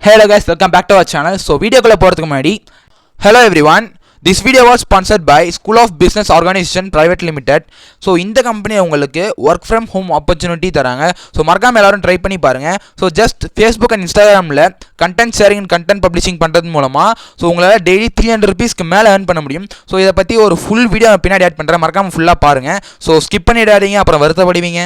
Hello guys, welcome back to our channel. So video kulla போறதுக்கு முன்னாடி hello everyone. This video was sponsored by School of Business Organization Private Limited. So இந்த company உங்களுக்கு work from home opportunity தராங்க. So மறக்காம எல்லாரும் try பண்ணி பாருங்க. So just Facebook and Instagramல content sharing and content publishing பண்றது மூலமா so உங்களால டெய்லி 300 ரூபீஸ்க்கு மேல earn பண்ண முடியும். So இத பத்தி ஒரு full வீடியோ பின்னாடி ஆட் பண்றேன். மறக்காம ஃபுல்லா பாருங்க. So skip பண்ணிடாதீங்க, அப்புறம் வருத்தப்படுவீங்க.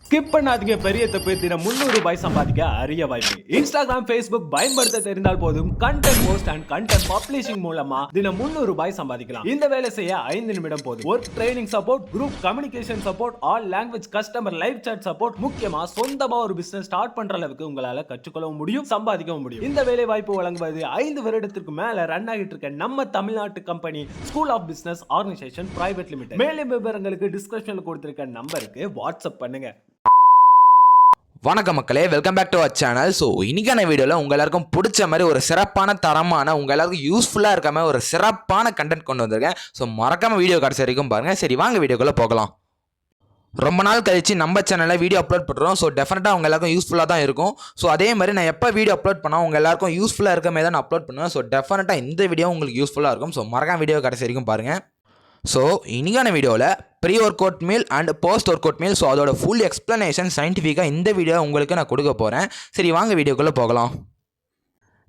ஸ்கிப் பண்ணாதீங்க. பெரிய தப்பு. தினம் 300 ரூபாய் சம்பாதிக்க அரிய வாய்ப்பு. இன்ஸ்டாகிராம், ஃபேஸ்புக் பயன்படுத்த தெரிந்தால் போதும் content post and content publishing மூலமா தினம் 300 ரூபாய் சம்பாதிக்கலாம். இந்த வேலை செய்ய 5 நிமிடம் போதும். Work training support, group communication support, all language customer live chat support, முக்கியமா சொந்தமா ஒரு பிசினஸ் ஸ்டார்ட் பண்ற அளவுக்கு உங்களால கற்றுக்கொள்ளவும் முடியும், சம்பாதிக்கவும் முடியும். இந்த வேலை வாய்ப்பு வழங்குவது 5 வருடத்திற்கு மேல ரன் ஆகிட்டு இருக்க நம்ம தமிழ்நாட்டு company school of business organisation private limited. மேலும் விவரங்களுக்கு டிஸ்கிரிப்ஷன்ல கொடுத்திருக்க நம்பருக்கு வாட்ஸ்அப் பண்ணுங்க. வணக்கம் மக்களே, welcome back to our channel. So இன்னைக்கான வீடியோவில் உங்கள் எல்லாருக்கும் பிடிச்ச மாதிரி ஒரு சிறப்பான தரமான உங்கள் எல்லாருக்கும் யூஸ்ஃபுல்லாக இருக்க மாதிரி ஒரு சிறப்பான கண்டென்ட் கொண்டு வந்திருக்கேன். ஸோ மறக்காம வீடியோ கடைசி வரைக்கும் பாருங்கள். சரி வாங்க வீடியோக்குள்ளே போகலாம். ரொம்ப நாள் கழிச்சு நம்ம சேனலில் வீடியோ அப்லோட் பண்ணுறோம். ஸோ டெஃபினட்டாக உங்கள் எல்லாருக்கும் யூஸ்ஃபுல்லாக தான் இருக்கும். ஸோ அதே மாதிரி நான் எப்போ வீடியோ அப்லோட் பண்ணால் உங்கள் எல்லாருக்கும் யூஸ்ஃபுல்லாக இருக்க மாதிரி தான் நான் அப்லோட் பண்ணுவேன். ஸோ டெஃபினட்டாக இந்த வீடியோ உங்களுக்கு யூஸ்ஃபுல்லாக இருக்கும். ஸோ மறக்காம வீடியோ கடைசி வரைக்கும் பாருங்கள். ஸோ இன்னைக்கான வீடியோவில் pre workout meal and post workout meal, so அதோட ஃபுல் எக்ஸ்ப்ளனேஷன் சயின்டிஃபிக்காக இந்த வீடியோ உங்களுக்கு நான் கொடுக்க போகிறேன். சரி வாங்க வீடியோக்குள்ளே போகலாம்.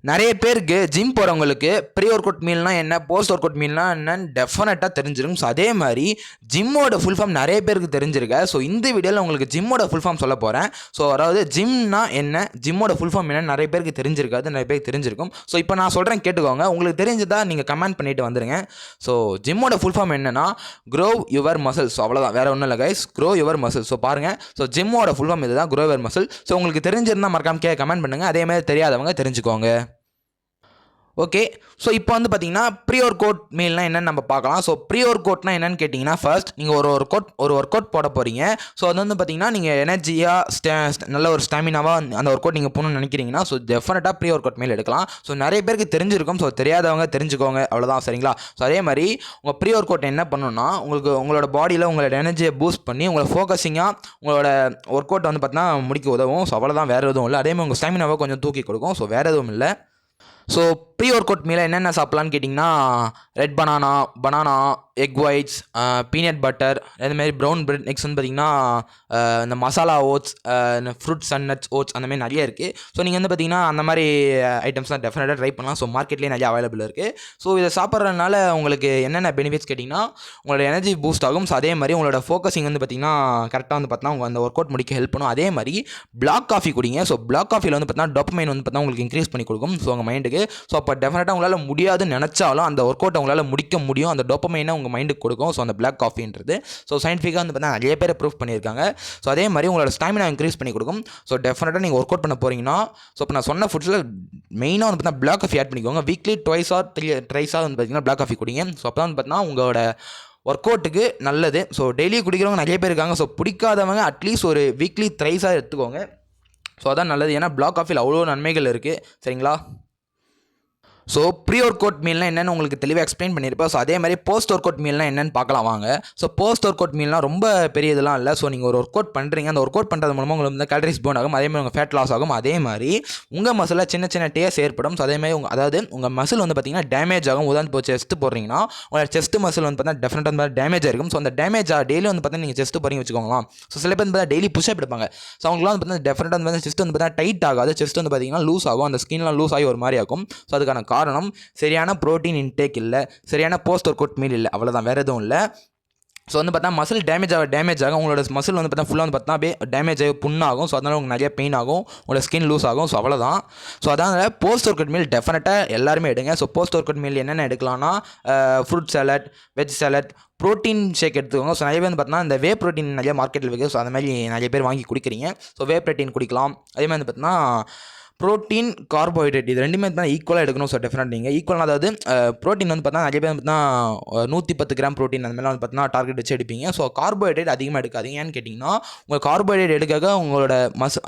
நிறைய பேருக்கு ஜிம் போகிறவங்களுக்கு ப்ரீ ஒர்க் அவுட் மீல்னா என்ன, போஸ்ட் ஒர்க் அவுட் மீல்னா என்னன்னு டெஃபினட்டாக தெரிஞ்சிருக்கும். ஸோ அதே மாதிரி ஜிம்மோட ஃபுல் ஃபார்ம் நிறைய பேருக்கு தெரிஞ்சிருக்க. ஸோ இந்த வீடியோவில் உங்களுக்கு ஜிம்மோட ஃபுல் ஃபார்ம் சொல்ல போகிறேன். ஸோ அதாவது ஜிம்னா என்ன, ஜிம்மோட ஃபுல் ஃபார்ம் என்னன்னு நிறைய பேருக்கு தெரிஞ்சிருக்காது, நிறைய பேருக்கு தெரிஞ்சிருக்கும். ஸோ இப்போ நான் சொல்கிறேன் கேட்டுக்கோங்க. உங்களுக்கு தெரிஞ்சதா நீங்கள் கமெண்ட் பண்ணிட்டு வந்துடுங்க. ஸோ ஜிம்மோட ஃபுல் ஃபார்ம் என்னன்னா க்ரோ யுவர் மசில். ஸோ அவ்வளோதான், வேறு ஒன்றும் இல்லை guys, grow your muscle. So பாருங்கள், ஸோ ஜிம்மோட ஃபுல் ஃபார்ம் இதுதான், க்ரோ யுவர் மசில். ஸோ உங்களுக்கு தெரிஞ்சிருந்தால் மறக்காம கமெண்ட் பண்ணுங்கள். அதே மாதிரி தெரியாதவங்க தெரிஞ்சுக்கோங்க. ஓகே, ஸோ இப்போ வந்து பார்த்தீங்கன்னா ப்ரீ ஒர்க் அவுட் மீல்னா என்னென்னு நம்ம பார்க்கலாம். ஸோ ப்ரீ ஒர்க் அவுட்னா என்னென்னு கேட்டிங்கன்னா, ஃபர்ஸ்ட் நீங்கள் ஒரு ஒர்க் அவுட் போட போகிறீங்க. ஸோ அது வந்து பார்த்தீங்கன்னா நீங்கள் எனர்ஜியாக நல்ல ஒரு ஸ்டாமினாவாக அந்த ஒர்க் அவுட் நீங்கள் போகணும்னு நினைக்கிறீங்கன்னா ஸோ டெஃபினட்டாக ப்ரீ ஒர்க் அவுட் மீல் எடுக்கலாம். ஸோ நிறைய பேருக்கு தெரிஞ்சிருக்கும். ஸோ தெரியாதவங்க தெரிஞ்சுக்கோங்க, அவ்வளோதான். சரிங்களா? ஸோ அதே மாதிரி உங்கள் ப்ரீ ஒர்க் அவுட் என்ன பண்ணணும்னா உங்களோட பாடியில் உங்களோட எனர்ஜியை பூஸ்ட் பண்ணி உங்களை ஃபோக்கஸிங்காக உங்களோட ஒர்க் அவுட் வந்து பார்த்தீங்கன்னா முடிக்க உதவும். ஸோ அவ்வளோதான், வேறு எதுவும் இல்லை. அதே மாதிரி உங்கள் ஸ்டாமினாவை கொஞ்சம் தூக்கி கொடுக்கும். ஸோ வேறு எதுவும் இல்லை. ஸோ ப்ரீ ஒர்க் அவுட் மீல என்னென்ன சாப்பிட்லான்னு கேட்டிங்கன்னா, red banana, egg whites, peanut butter, அதுமாரி ப்ரௌன் பிரெட், நெக்ஸ்ட் வந்து பார்த்திங்கன்னா இந்த masala oats, fruits and nuts oats, அந்தமாதிரி நிறைய இருக்குது. ஸோ நீங்கள் வந்து பார்த்திங்கன்னா அந்த மாதிரி ஐட்டம்ஸ்லாம் டெஃபினட்டாக ட்ரை பண்ணலாம். ஸோ மார்க்கெட்லேயே நிறைய அவைலபிள் இருக்குது. ஸோ இதை சாப்பிட்றதுனால உங்களுக்கு என்னென்ன பெனிஃபிட்ஸ் கேட்டிங்கன்னா, உங்களோட எனர்ஜி பூஸ்ட் ஆகும். ஸோ அதே மாதிரி உங்களோட ஃபோக்கஸிங் வந்து பார்த்திங்கன்னா கரெக்டாக வந்து பார்த்தீங்கன்னா உங்கள் அந்த ஒர்க் அவுட் முடிக்க ஹெல்ப் பண்ணும். அதே மாதிரி பிளாக் காஃபி குடிங்க. ஸோ பிளாக் காஃபியில் வந்து பார்த்தீங்கன்னா டோபமைன் வந்து பார்த்தீங்கன்னா உங்களுக்கு இன்க்ரீஸ் பண்ணி கொடுக்கும். ஸோ உங்கள் மைண்டுக்கு. ஸோ அப்போ டெஃபினட்டாக உங்களால் முடியாதுன்னு நினச்சாலும் அந்த ஒர்க் அவுட்டை உங்களால் முடிக்க முடியும். அந்த டோபமைனை உங்கள் மைண்டுக்கு கொடுக்கும். ஸோ அந்த பிளாக் காஃபின்றது ஸோ சயின்டிஃபிக்காக வந்து பார்த்தீங்கன்னா நிறைய பேர் ப்ரூஃப் பண்ணியிருக்காங்க. ஸோ அதே மாதிரி உங்களோட ஸ்டாமினா இன்க்ரீஸ் பண்ணி கொடுக்கும். ஸோ டெஃபினட்டாக நீங்கள் ஒர்க் அவுட் பண்ண போகிறீங்கன்னா ஸோ இப்போ நான் சொன்ன ஃபுட்ஸில் மெயினாக வந்து பார்த்தீங்கன்னா பிளாக் காஃபி ஆட் பண்ணிக்கோங்க. வீக்லி ட்வைஸ் ஆர் த்ரைஸாக வந்து பார்த்தீங்கன்னா பிளாக் காஃபி குடிங்க. ஸோ அப்போ தான் வந்து பார்த்தீங்கன்னா உங்களோட ஒர்க் அவுட்டுக்கு நல்லது. ஸோ டெய்லி குடிக்கிறவங்க நிறைய பேர் இருக்காங்க. ஸோ பிடிக்காதவங்க அட்லீஸ்ட் ஒரு வீக்லி த்ரைஸாக எடுத்துக்கோங்க. ஸோ அதான் நல்லது. ஏன்னா பிளாக் காஃபியில் அவ்வளோ நன்மைகள் இருக்குது. சரிங்களா? ஸோ ப்ரீ ஒர்க் அவுட் மீல்னா என்னென்னு உங்களுக்கு தெளிவாக எக்ஸ்பிளைன் பண்ணியிருப்பேன். ஸோ அதே மாதிரி போஸ்ட் ஒர்க் அவுட் மீல்னா என்னென்னு பார்க்கலாம் வாங்க. ஸோ போஸ்ட் ஒர்க் அவுட் மீல்னா ரொம்ப பெரிய இதெல்லாம் இல்லை. ஸோ நீங்கள் ஒரு ஒர்க் அவுட் பண்ணுறீங்க, அந்த ஒர்க் அவுட் பண்ணுறது மூலமாக உங்களுக்கு வந்து கேலரிஸ் பர்ன் ஆகும். அதே மாதிரி உங்கள் ஃபேட் லாஸ் ஆகும். அதே மாதிரி உங்கள் மசிலில் சின்ன சின்ன டேஸ் ஏற்படும். ஸோ அதே மாதிரி அதாவது உங்கள் மசில் வந்து பார்த்திங்கன்னா டேமேஜ் ஆகும். உதாரணம் இப்போ செஸ்ட் போடுறீங்கன்னா உங்களோட செஸ்ட் மசில் வந்து பார்த்தீங்கன்னா டெஃபினட்டாக வந்து டேமேஜ் ஆகிருக்கும். ஸோ அந்த டேமேஜ் டெய்லி வந்து பார்த்தீங்கன்னா நீங்கள் செஸ்ட் போகிறீங்க வச்சுக்கோங்களா. ஸோ சில பேர் வந்து டெய்லி புஷ்அப் எடுப்பாங்க. ஸோ அவங்களாம் வந்து பார்த்தீங்கன்னா டெஃபினட்டாக வந்து செஸ்ட் வந்து பார்த்தீங்கன்னா டைட் ஆகாது. செஸ்ட் வந்து பார்த்தீங்கன்னா லூஸ் ஆகும். அந்த ஸ்கின்லாம் லூஸ் ஆகி ஒரு மாதிரி ஆகும். ஸோ அதுக்கான காரணம் சரியான ப்ரோட்டீன் இன்டேக் இல்லை, சரியான போஸ்ட் ஒர்க் அவுட் மீல் இல்லை, அவ்வளோதான், வேறு எதுவும் இல்லை. ஸோ வந்து பார்த்தா மசில் டேமேஜ் ஆகும். உங்களோட மசில் வந்து பார்த்தா ஃபுல்லாக வந்து பார்த்தா அப்படியே டேமேஜ் ஆகி புண்ணாகும். ஸோ அதனால் உங்களுக்கு நிறைய பெயின் ஆகும், உங்களோட ஸ்கின் லூஸ் ஆகும். ஸோ அவ்வளோதான். ஸோ அதனால் போஸ்ட் ஒர்க் அவுட் மீல் டெஃபினட்டாக எல்லாருமே எடுங்க. So post workout meal என்னென்ன எடுக்கலாம்னா fruit salad, veg salad, protein shake எடுத்துக்கோங்க. ஸோ நிறைய பேர் வந்து பார்த்தீங்கன்னா இந்த வே ப்ரோட்டீன் நிறைய மார்க்கெட்டில் இருக்குது. ஸோ அந்த மாதிரி நிறைய பேர் வாங்கி குடிக்கிறீங்க. ஸோ வே ப்ரோட்டீன் குடிக்கலாம். அதே மாதிரி வந்து பார்த்தீங்கன்னா ப்ரோட்டீன், கார்போஹைட்ரேட் இது ரெண்டுமே பார்த்தா ஈக்குவலாக எடுக்கணும். ஸோ டெஃபினட் நீங்கள் ஈக்குவலாக அதாவது ப்ரோட்டீன் வந்து பார்த்தா நிறைய பேர் பார்த்தா 110 கிராம் ப்ரோட்டீன் அந்த மாதிரிலாம் வந்து பார்த்தீங்கன்னா டார்கெட் வச்சு எடுப்பீங்க. ஸோ கார்போஹைட்ரேட் அதிகமாக எடுக்காதீங்க. ஏன்னு கேட்டிங்கன்னா உங்கள் கார்போஹைட்ரேட் எடுக்க உங்களோட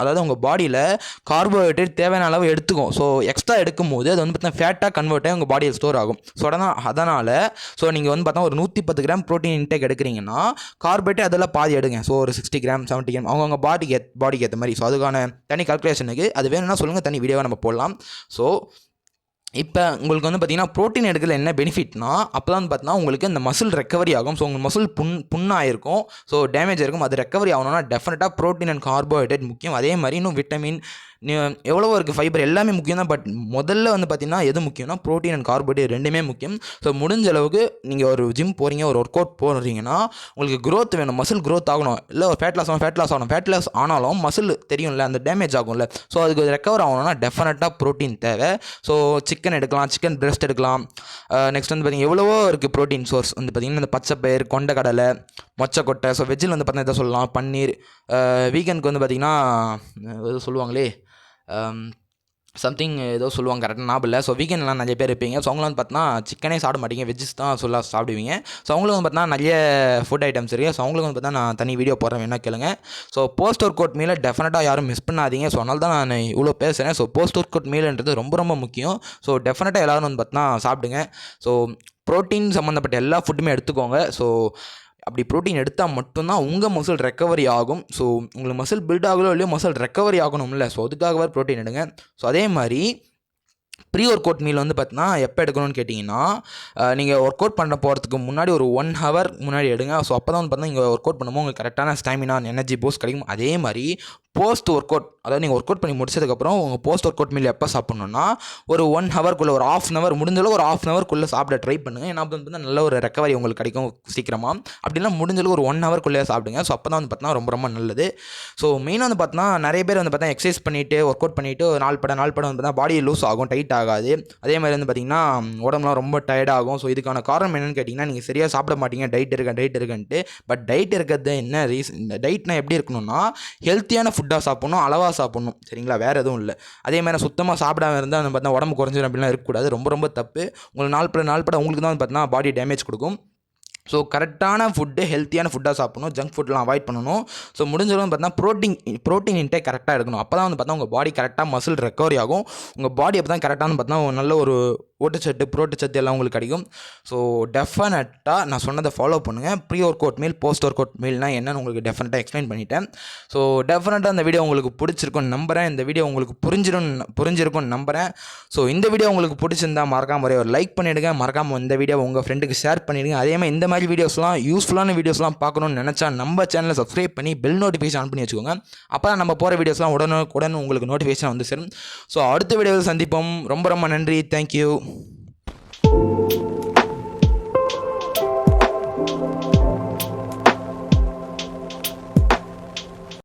அதாவது உங்கள் பாடியில் கார்போஹைட்ரேட் தேவையான அளவு எடுத்துக்கும். ஸோ எக்ஸ்ட்ரா எடுக்கும் போது அது வந்து பார்த்தீங்கன்னா ஃபேட்டாக கன்வெர்ட் ஆகி உங்கள் பாடியில் ஸ்டோர் ஆகும். ஸோ அதனால் ஸோ நீங்கள் வந்து பார்த்தா ஒரு 110 கிராம் ப்ரோட்டீன் இன்டேக் எடுக்கிறீங்கன்னா கார்போஹைட்ரேட் அதெல்லாம் பாதி எடுங்க. ஸோ ஒரு 60 கிராம் 70 கிராம் அவங்கவுங்க பாடிக்கு ஏற்ற மாதிரி. ஸோ அதுக்கான தனி கால்குலேஷனுக்கு அது வேணும்னா சொல்லுங்கள், அவங்க தனி வீடியோவை நம்ம போடலாம். ஸோ இப்போ உங்களுக்கு வந்து பார்த்தீங்கன்னா ப்ரோட்டீன் எடுக்கிறதுல என்ன பெனிஃபிட்னா அப்போ தான் வந்து பார்த்தீங்கன்னா உங்களுக்கு இந்த மசில் ரெக்கவரி ஆகும். ஸோ உங்கள் மசில் புண்ணாயிருக்கும், ஸோ டேமேஜ் இருக்கும். அது ரெக்கவரி ஆகணும்னா டெஃபினட்டாக ப்ரோட்டீன் அண்ட் கார்போஹைட்ரேட் முக்கியம். அதே மாதிரி இன்னும் விட்டமின் எவ்வளவோ இருக்குது, ஃபைபர் எல்லாமே முக்கியம் தான். பட் முதல்ல வந்து பார்த்தீங்கன்னா எது முக்கியம்னா ப்ரோட்டீன் அண்ட் கார்போஹைட்ரேட் ரெண்டுமே முக்கியம். ஸோ முடிஞ்ச அளவுக்கு நீங்கள் ஒரு ஜிம் போகிறீங்க, ஒரு ஒர்க் அவுட் போடுறீங்கன்னா உங்களுக்கு க்ரோத் வேணும், மசில் க்ரோத் ஆகணும். இல்லை ஒரு ஃபேட் லாஸ் ஆகணும். ஃபேட் லாஸ் ஆனாலும் மசில் தெரியும்ல, அந்த டேமேஜ் ஆகும்ல. ஸோ அதுக்கு ரெக்கவர் ஆகணும்னா டெஃபினட்டாக ப்ரோட்டீன் தேவை. ஸோ சிக்கன் எடுக்கலாம், சிக்கன் பிரெஸ்ட் எடுக்கலாம். நெக்ஸ்ட் வந்து பார்த்தீங்கன்னா எவ்வளவோ இருக்குது ப்ரோட்டீன் சோர்ஸ். வந்து பார்த்தீங்கன்னா இந்த பச்சைப்பயிர், கொண்டக்கடலை, மொச்சக்கொட்டை. ஸோ வெஜ்ஜில் வந்து பார்த்தீங்கன்னா இதை சொல்லலாம், பன்னீர். வீக்கெண்டுக்கு வந்து பார்த்தீங்கன்னா எதுவும் சொல்லுவாங்களே, சம்திங் ஏதோ சொல்லுவாங்க, கரெக்டாக ஞாபகம் இல்லை. ஸோ வீக்கெண்ட்லாம் நிறைய பேர் இருப்பீங்க. ஸோ அவங்களும் வந்து பார்த்தீங்கன்னா சிக்கனே சாப்பிட மாட்டீங்க, வெஜ்ஜஸ் தான் சாப்பிடுவீங்க. ஸோ அவங்களுக்கு வந்து பார்த்தீங்கன்னா நிறைய ஃபுட் ஐட்டம்ஸ் இருக்குது. ஸோ அவங்களுக்கு வந்து பார்த்தீங்கன்னா நான் தனி வீடியோ போடுறேன், வேணா கேளுங்க. ஸோ போஸ்ட் ஒர்க் அவுட் மீலை டெஃபினட்டாக யாரும் மிஸ் பண்ணாதீங்க. ஸோ அதனால தான் நான் இவ்வளோ பேசுகிறேன். ஸோ போஸ்ட் ஒர்க் அவுட் மீல்ன்றது ரொம்ப ரொம்ப முக்கியம். ஸோ டெஃபினட்டாக எல்லோரும் வந்து பார்த்தீங்கன்னா சாப்பிடுங்க. ஸோ ப்ரோட்டீன் சம்மந்தப்பட்ட எல்லா ஃபுட்டுமே எடுத்துக்கோங்க. ஸோ அப்படி ப்ரோட்டீன் எடுத்தால் மட்டும்தான் உங்கள் மசில் ரெக்கவரி ஆகும். ஸோ உங்களுக்கு மசில் பில்ட் ஆகலோ இல்லையோ மசில் ரெக்கவரி ஆகணும்ல. ஸோ அதுக்காகவே ப்ரோட்டீன் எடுங்க. ஸோ அதே மாதிரி ப்ரீ ஒர்க் அவுட் மீல் வந்து பார்த்தீங்கன்னா எப்போ எடுக்கணும்னு கேட்டிங்கன்னா, நீங்கள் ஒர்க் அவுட் பண்ண போகிறதுக்கு முன்னாடி ஒரு 1 hour முன்னாடி எடுங்க. ஸோ அப்போ தான் வந்து பார்த்தீங்கன்னா நீங்கள் ஒர்க் அவுட் பண்ணும்போது உங்களுக்கு கரெக்டான ஸ்டாமினா எனர்ஜி பூஸ்ட் கிடைக்கும். அதே மாதிரி போஸ்ட் ஒர்க் அவுட், அதாவது நீங்கள் ஒர்க் அவுட் பண்ணி முடிச்சதுக்கப்புறம் உங்கள் போஸ்ட் ஒர்க் அவுட் மீல் எப்போ சாப்பிட்ணுன்னா ஒரு 1 hourக்குள்ளே, ஒரு 1/2 hour முடிஞ்சளவு ஒரு 1/2 hourக்குள்ளே சாப்பிட ட்ரை பண்ணுங்கள். ஏன்னா வந்து நல்ல ஒரு ரெக்கவரி உங்களுக்கு கிடைக்கும் சீக்கிரமாக. அப்படின்னா முடிஞ்சளவு ஒரு 1 hourக்குள்ளே சாப்பிடுங்க. ஸோ அப்போ தான் வந்து பார்த்தீங்கன்னா ரொம்ப ரொம்ப நல்லது. ஸோ மெயினாக வந்து பார்த்தீங்கன்னா நிறைய பேர் வந்து பார்த்தீங்கன்னா எக்ஸசைஸ் பண்ணிவிட்டு ஒர்க் அவுட் பண்ணிவிட்டு நாள் படம் வந்து பார்த்தீங்கன்னா பாடி லூஸ் ஆகும், டைட் ஆகாது. அதே மாதிரி வந்து பார்த்திங்கன்னா உடம்புலாம் ரொம்ப டயர்ட் ஆகும். ஸோ இதுக்கான காரணம் என்னென்னு கேட்டிங்கன்னா, நீங்கள் சரியாக சாப்பிட மாட்டீங்க, டைட் இருக்குன்ட்டு. பட் டைட் இருக்கிறது என்ன ரீசன், இந்த டைட்னா எப்படி இருக்கணும்னா ஹெல்த்தியான ஃபுட்டாக சாப்பிட்ணும், அளவாக சாப்பிட்ணும், சரிங்களா? வேறு எதுவும் இல்லை. அதே மாதிரி சுத்தமாக சாப்பிடாம இருந்தால் வந்து பார்த்தீங்கன்னா உடம்பு குறைஞ்சிடும் அப்படிலாம் இருக்கக்கூடாது. ரொம்ப ரொம்ப தப்பு. உங்களுக்கு நாள் பட உங்களுக்கு தான் வந்து பார்த்தீங்கன்னா பாடி டேமேஜ் கொடுக்கும். ஸோ கரெக்டான ஃபுட்டு, ஹெல்த்தியான ஃபுட்டாக சாப்பிடணும், ஜங்க் ஃபுட்லாம் அவாய்ட் பண்ணணும். ஸோ முடிஞ்சளவு பார்த்தீங்கன்னா ப்ரோட்டீன் இன்டேக் கரெக்டாக எடுக்கணும். அப்போ தான் வந்து பார்த்தீங்கன்னா உங்கள் பாடி கரெக்டாக மசில் ரெக்கவரி ஆகும். உங்கள் பாடி அப்போ தான் கரெக்டாக பார்த்தீங்கன்னா நல்ல ஒரு ஊட்டச்சத்து, புரோட்டச்சத்து எல்லாம் உங்களுக்கு கிடைக்கும். ஸோ டெஃபினட்டாக நான் சொன்னதை ஃபாலோ பண்ணுங்கள். Pre workout meal, post workout மீல்னால் என்னென்னு உங்களுக்கு டெஃபினட்டாக எக்ஸ்பிளைன் பண்ணிட்டேன். ஸோ டெஃபினட்டாக இந்த வீடியோ உங்களுக்கு பிடிச்சிருக்குன்னு நம்புகிறேன். இந்த வீடியோ உங்களுக்கு புரிஞ்சிருக்குன்னு நம்புகிறேன். ஸோ இந்த வீடியோ உங்களுக்கு பிடிச்சிருந்தா மறக்காம ஒரு லைக் பண்ணிவிடுங்க. மறக்காமல் இந்த வீடியோ உங்கள் ஃப்ரெண்டுக்கு ஷேர் பண்ணிவிடுங்க. அதே மாதிரி இந்த மாதிரி வீடியோஸ்லாம், யூஸ்ஃபுல்லான வீடியோஸ்லாம் பார்க்கணுன்னு நினச்சா நம்ம சேனலை சப்ஸ்கிரைப் பண்ணி பெல் நோட்டிஃபிகேஷன் ஆன் பண்ணி வச்சுக்கோங்க. அப்போ தான் நம்ம போகிற வீடியோஸ்லாம் உடனுக்குடன் உங்களுக்கு நோட்டிஃபிகேஷன் வந்து சேரும். ஸோ அடுத்த வீடியோவில் சந்திப்போம். ரொம்ப ரொம்ப நன்றி. தேங்க்யூ.